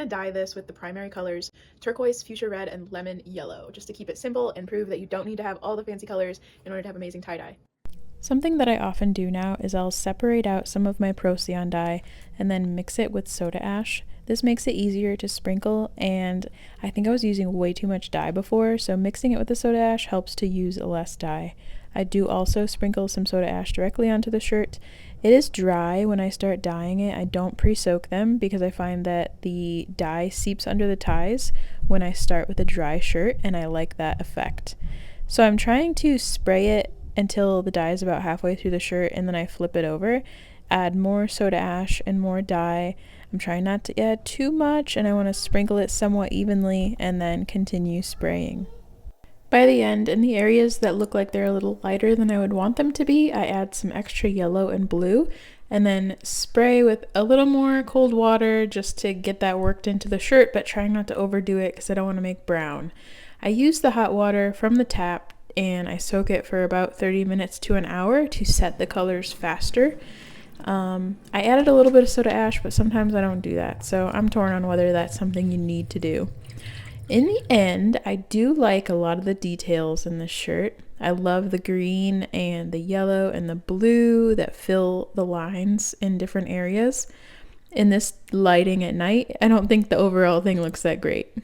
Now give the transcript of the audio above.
I'm gonna dye this with the primary colors turquoise, fuchsia red, and lemon yellow, just to keep it simple and prove that you don't need to have all the fancy colors in order to have amazing tie-dye. Something that I often do now is I'll separate out some of my Procyon dye and then mix it with soda ash. This makes it easier to sprinkle, and I think I was using way too much dye before, so mixing it with the soda ash helps to use less dye. I do also sprinkle some soda ash directly onto the shirt. It is dry when I start dyeing it. I don't pre-soak them because I find that the dye seeps under the ties when I start with a dry shirt, and I like that effect. So I'm trying to spray it until the dye is about halfway through the shirt, and then I flip it over, add more soda ash and more dye. I'm trying not to add too much, and I want to sprinkle it somewhat evenly and then continue spraying. By the end, in the areas that look like they're a little lighter than I would want them to be, I add some extra yellow and blue and then spray with a little more cold water just to get that worked into the shirt, but trying not to overdo it because I don't want to make brown. I use the hot water from the tap and I soak it for about 30 minutes to an hour to set the colors faster. I added a little bit of soda ash, but sometimes I don't do that, so I'm torn on whether that's something you need to do. In the end, I do like a lot of the details in this shirt. I love the green and the yellow and the blue that fill the lines in different areas. In this lighting at night, I don't think the overall thing looks that great.